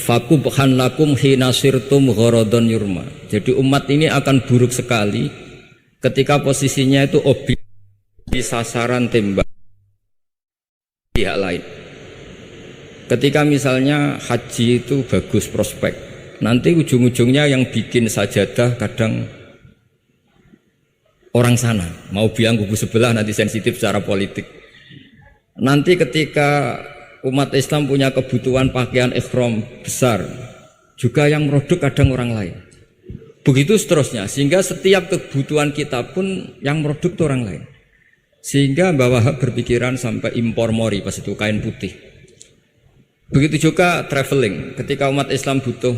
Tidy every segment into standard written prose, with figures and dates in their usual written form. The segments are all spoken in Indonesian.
fakubhan lakum hina sirtum gharadun yurma. Jadi umat ini akan buruk sekali ketika posisinya itu objek di sasaran tembak pihak lain. Ketika misalnya haji itu bagus prospek, nanti ujung-ujungnya yang bikin sajadah kadang orang sana, mau bilang kubu sebelah nanti sensitif secara politik. Nanti ketika umat Islam punya kebutuhan pakaian ihram besar, juga yang produk kadang orang lain. Begitu seterusnya, sehingga setiap kebutuhan kita pun yang produk itu orang lain. Sehingga Mbah Wahab berpikiran sampai impor mori pas itu kain putih. Begitu juga traveling, ketika umat Islam butuh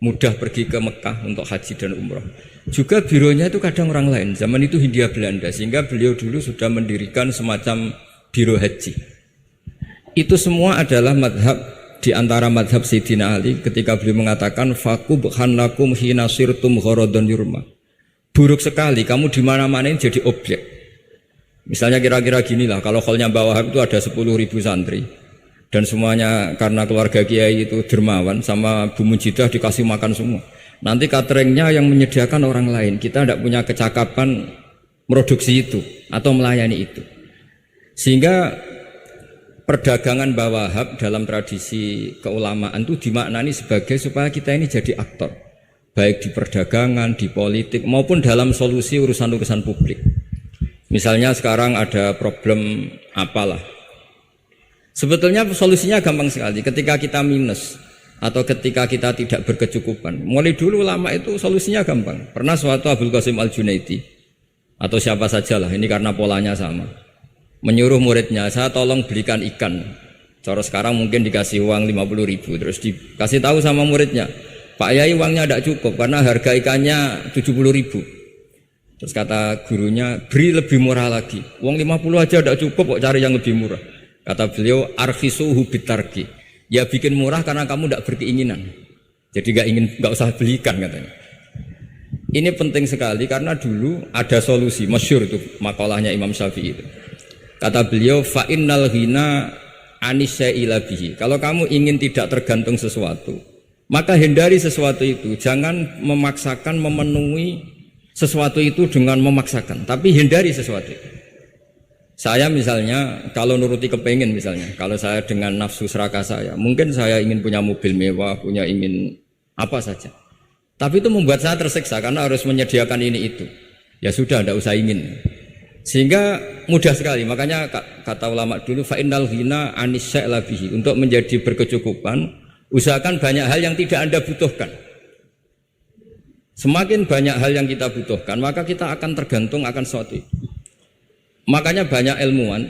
mudah pergi ke Mekah untuk haji dan umroh. Juga bironya itu kadang orang lain. Zaman itu Hindia Belanda, sehingga beliau dulu sudah mendirikan semacam biro haji. Itu semua adalah madhab di antara madhab Sayyidina Ali ketika beliau mengatakan fakubhan lakum hina sirtum gharadun yurma. Buruk sekali kamu di mana-mana ini jadi objek. Misalnya kira-kira ginilah, kalau hallnya Mbah Wahab itu ada 10.000 santri dan semuanya karena keluarga kiai itu dermawan sama Bu Mujidah dikasih makan semua. Nanti cateringnya yang menyediakan orang lain, kita tidak punya kecakapan produksi itu atau melayani itu. Sehingga perdagangan Mbah Wahab dalam tradisi keulamaan itu dimaknani sebagai supaya kita ini jadi aktor, baik di perdagangan, di politik maupun dalam solusi urusan-urusan publik. Misalnya sekarang ada problem apalah, sebetulnya solusinya gampang sekali. Ketika kita minus atau ketika kita tidak berkecukupan, mulai dulu ulama itu solusinya gampang. Pernah suatu Abdul Qasim Al-Junaidi atau siapa sajalah, ini karena polanya sama, menyuruh muridnya, saya tolong belikan ikan. Cara sekarang mungkin dikasih uang 50.000, terus dikasih tahu sama muridnya, Pak Yai uangnya tidak cukup karena harga ikannya 70.000. Terus kata gurunya, beri lebih murah lagi. Uang 50 aja tidak cukup, kok cari yang lebih murah. Kata beliau, arkhisuhu bitarki. Ya bikin murah karena kamu tidak berkeinginan. Jadi nggak usah belikan katanya. Ini penting sekali karena dulu ada solusi masyhur itu makalahnya Imam Syafi'i itu. Kata beliau, fa innal ghina anisya'ila bihi. Kalau kamu ingin tidak tergantung sesuatu, maka hindari sesuatu itu. Jangan memaksakan memenuhi sesuatu itu dengan memaksakan, tapi hindari sesuatu itu. Saya misalnya kalau nuruti kepengin, misalnya kalau saya dengan nafsu serakah saya, mungkin saya ingin punya mobil mewah, ingin apa saja, tapi itu membuat saya tersiksa karena harus menyediakan ini itu. Ya sudah, tidak usah ingin. Sehingga mudah sekali. Makanya kata ulama dulu, fa innal ghina anisya'la bihi. Untuk menjadi berkecukupan, usahakan banyak hal yang tidak Anda butuhkan. Semakin banyak hal yang kita butuhkan, maka kita akan tergantung akan sesuatu. Makanya banyak ilmuwan,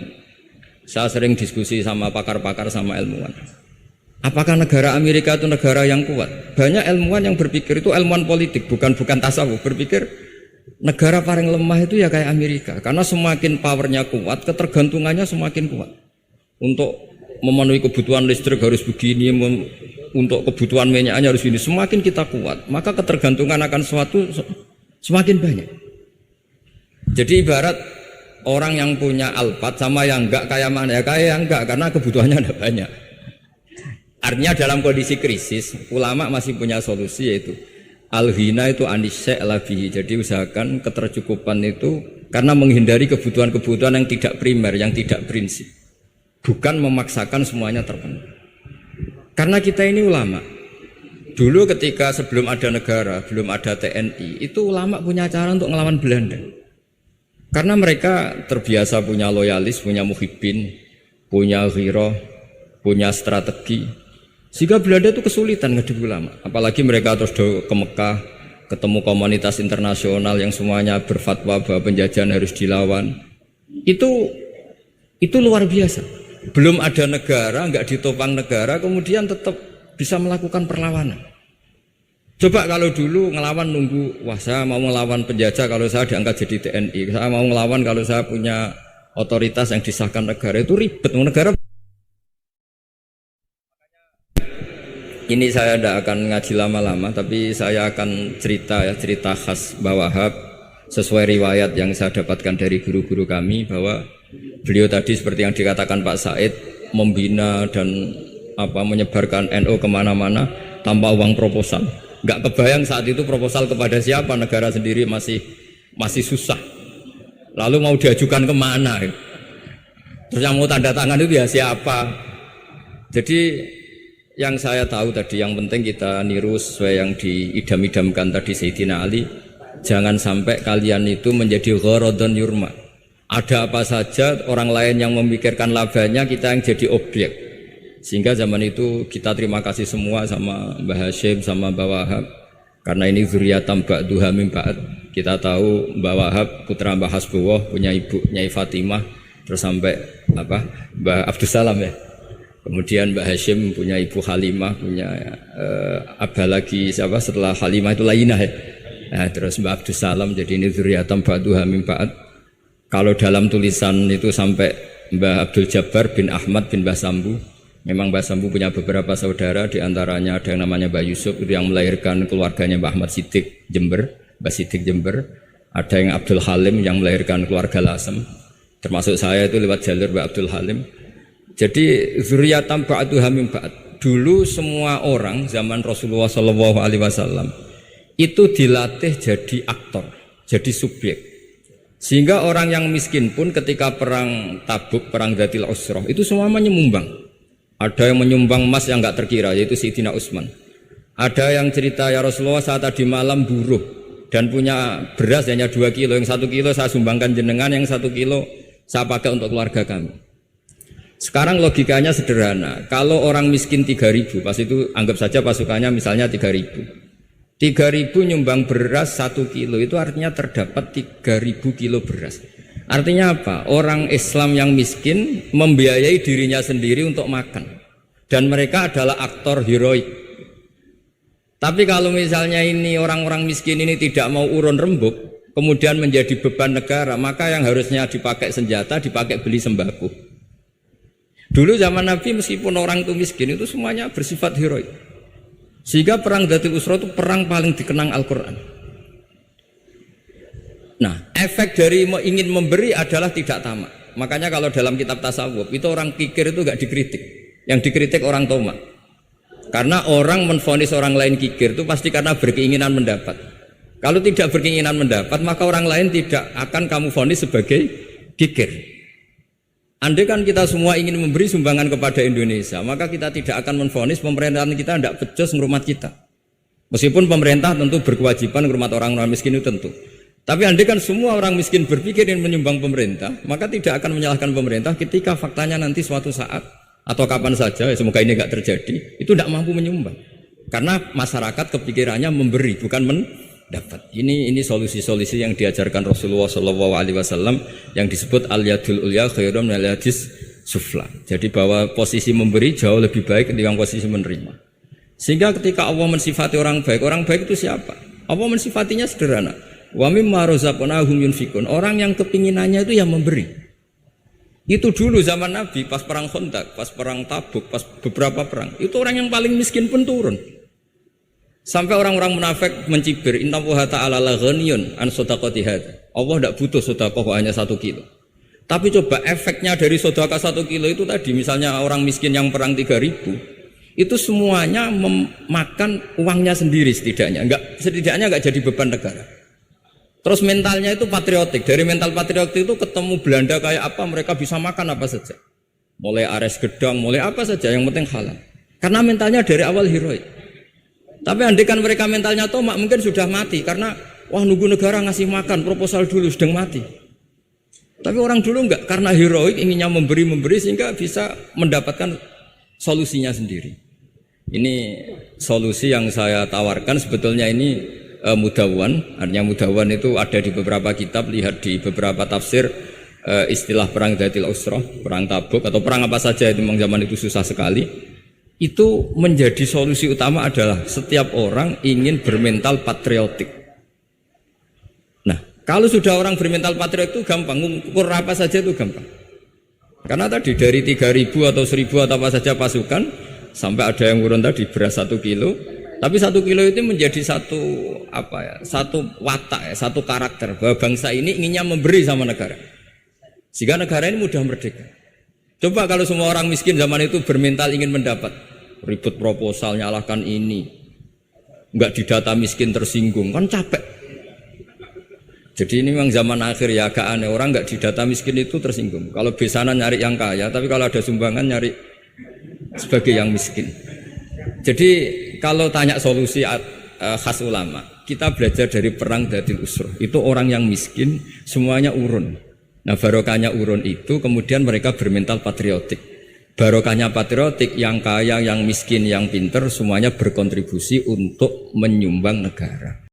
saya sering diskusi sama pakar-pakar sama ilmuwan. Apakah negara Amerika itu negara yang kuat? Banyak ilmuwan yang berpikir itu ilmuwan politik, bukan tasawuf. Berpikir negara paling lemah itu ya kayak Amerika, karena semakin powernya kuat, ketergantungannya semakin kuat. Untuk memenuhi kebutuhan listrik harus begini, untuk kebutuhan minyaknya harus ini. Semakin kita kuat, maka ketergantungan akan sesuatu semakin banyak. Jadi ibarat orang yang punya Alphard sama yang enggak, kayak mana ya? Kayak yang enggak, karena kebutuhannya ada banyak. Artinya dalam kondisi krisis, ulama masih punya solusi, yaitu al-ghina itu anisya'la bihi. Jadi usahakan ketercukupan itu karena menghindari kebutuhan-kebutuhan yang tidak primer, yang tidak prinsip. Bukan memaksakan semuanya terpenuhi. Karena kita ini ulama. Dulu ketika sebelum ada negara, belum ada TNI, itu ulama punya cara untuk ngelawan Belanda. Karena mereka terbiasa punya loyalis, punya muhibbin, punya ghirah, punya strategi. Sehingga Belanda itu kesulitan ngadep ulama. Apalagi mereka terus ke Mekah, ketemu komunitas internasional yang semuanya berfatwa bahwa penjajahan harus dilawan. Itu luar biasa. Belum ada negara, enggak ditopang negara, kemudian tetap bisa melakukan perlawanan. Coba kalau dulu ngelawan nunggu, wah saya mau ngelawan penjajah kalau saya diangkat jadi TNI, saya mau ngelawan kalau saya punya otoritas yang disahkan negara, itu ribet. Negara ini saya tidak akan ngaji lama-lama, tapi saya akan cerita khas Mbah Wahab sesuai riwayat yang saya dapatkan dari guru-guru kami, bahwa beliau tadi seperti yang dikatakan Pak Said membina dan menyebarkan NU kemana-mana tanpa uang proposal. Nggak kebayang saat itu proposal kepada siapa, negara sendiri masih susah. Lalu mau diajukan kemana? Terus yang mau tanda tangan itu ya siapa? Jadi yang saya tahu tadi, yang penting kita niru sesuai yang diidam-idamkan tadi Sayyidina Ali. Jangan sampai kalian itu menjadi gharadun yurma. Ada apa saja orang lain yang memikirkan labanya, kita yang jadi objek. Sehingga zaman itu kita terima kasih semua sama Mbah Hashim sama Mbah Wahab. Karena ini zuriyatam ba'duha min ba'd. Kita tahu Mbah Wahab putra Mbah Hasbullah, punya ibu Nyai Fatimah, terus sampai Mbah Abdussalam ya. Kemudian Mbah Hashim punya ibu Halimah, punya abah lagi siapa setelah Halimah itu Lainah ya. Nah, terus Mbah Abdussalam, jadi ini zuriyatam ba'duha min ba'd. Kalau dalam tulisan itu sampai Mbah Abdul Jabbar bin Ahmad bin Mbah Sambu. Memang Mbah Sambu punya beberapa saudara, diantaranya ada yang namanya Mbah Yusuf itu yang melahirkan keluarganya Mbah Ahmad Siddiq Jember, Mbah Siddiq Jember. Ada yang Abdul Halim yang melahirkan keluarga Lasem. Termasuk saya itu lewat jalur Mbah Abdul Halim. Jadi zuriyatam ba'duha min ba'd. Dulu semua orang zaman Rasulullah SAW itu dilatih jadi aktor, jadi subjek. Sehingga orang yang miskin pun ketika perang Tabuk, perang Dzatil Usrah itu semua menyumbang. Ada yang menyumbang emas yang enggak terkira, yaitu Sayyidina Utsman. Ada yang cerita, ya Rasulullah saat tadi malam buruh dan punya beras hanya 2 kilo, yang 1 kilo saya sumbangkan jenengan, yang 1 kilo saya pakai untuk keluarga kami. Sekarang logikanya sederhana, kalau orang miskin 3.000, pas itu anggap saja pasukannya misalnya 3.000. 3.000 nyumbang beras 1 kilo, itu artinya terdapat 3.000 kilo beras. Artinya apa? Orang Islam yang miskin membiayai dirinya sendiri untuk makan. Dan mereka adalah aktor heroik. Tapi kalau misalnya ini orang-orang miskin ini tidak mau urun rembuk, kemudian menjadi beban negara, maka yang harusnya dipakai senjata, dipakai beli sembako. Dulu zaman Nabi meskipun orang itu miskin itu semuanya bersifat heroik. Sehingga perang Dzatil Usrah itu perang paling dikenang Al-Quran. Nah, efek dari ingin memberi adalah tidak tamak. Makanya kalau dalam kitab tasawuf itu orang kikir itu gak dikritik. Yang dikritik orang tomak. Karena orang menvonis orang lain kikir itu pasti karena berkeinginan mendapat. Kalau tidak berkeinginan mendapat, maka orang lain tidak akan kamu vonis sebagai kikir. Andai kan kita semua ingin memberi sumbangan kepada Indonesia, maka kita tidak akan menvonis pemerintahan kita tidak becus ngurmat kita. Meskipun pemerintah tentu berkewajiban ngurmat orang-orang miskin itu tentu. Tapi andai kan semua orang miskin berpikir ingin menyumbang pemerintah, maka tidak akan menyalahkan pemerintah ketika faktanya nanti suatu saat atau kapan saja, semoga ini tidak terjadi, itu tidak mampu menyumbang. Karena masyarakat kepikirannya memberi, bukan mendapat. Ini solusi-solusi yang diajarkan Rasulullah SAW yang disebut al-yadul ulya khairum minal yadis sufla. Jadi bahwa posisi memberi jauh lebih baik ketimbang posisi menerima. Sehingga ketika Allah mensifati orang baik itu siapa? Allah mensifatinya sederhana. Wa mimma razaqnahum yunfikun. Orang yang kepinginannya itu yang memberi. Itu dulu zaman Nabi pas perang Khandaq, pas perang Tabuk, pas beberapa perang. Itu orang yang paling miskin pun turun. Sampai orang-orang munafik mencibir, innallaha ta'ala la ghaniyun an shadaqati hadza. Allah tidak butuh sedekah hanya 1 kilo. Tapi coba efeknya dari sedekah 1 kilo itu tadi, misalnya orang miskin yang perang 3.000, itu semuanya memakan uangnya sendiri setidaknya enggak jadi beban negara. Terus mentalnya itu patriotik. Dari mental patriotik itu ketemu Belanda kayak apa, mereka bisa makan apa saja. Mulai ares gedang, mulai apa saja, yang penting halal. Karena mentalnya dari awal heroik. Tapi andai kan mereka mentalnya tomak, mungkin sudah mati. Karena wah nunggu negara ngasih makan, proposal dulu sedang mati. Tapi orang dulu enggak, karena heroik inginnya memberi sehingga bisa mendapatkan solusinya sendiri. Ini solusi yang saya tawarkan sebetulnya ini mudawwan. Artinya mudawwan itu ada di beberapa kitab, lihat di beberapa tafsir istilah perang Dzatil Usrah, perang Tabuk atau perang apa saja itu memang zaman itu susah sekali. Itu menjadi solusi utama adalah setiap orang ingin bermental patriotik. Nah, kalau sudah orang bermental patriotik itu gampang, ukur apa saja itu gampang. Karena tadi dari 3.000 atau 1.000 atau apa saja pasukan sampai ada yang urun tadi beras 1 kilo. Tapi 1 kilo itu menjadi satu watak, satu karakter bahwa bangsa ini inginnya memberi sama negara. Sehingga negara ini mudah merdeka. Coba kalau semua orang miskin zaman itu bermental ingin mendapat, ribut proposal, nyalahkan ini, nggak didata miskin tersinggung, kan capek. Jadi ini memang zaman akhir ya agak aneh, orang nggak didata miskin itu tersinggung. Kalau besanan nyari yang kaya, tapi kalau ada sumbangan nyari sebagai yang miskin. Jadi kalau tanya solusi khas ulama, kita belajar dari perang Dhatil Usroh. Itu orang yang miskin semuanya urun. Nah barokahnya urun itu kemudian mereka bermental patriotik. Barokahnya patriotik, yang kaya, yang miskin, yang pinter semuanya berkontribusi untuk menyumbang negara.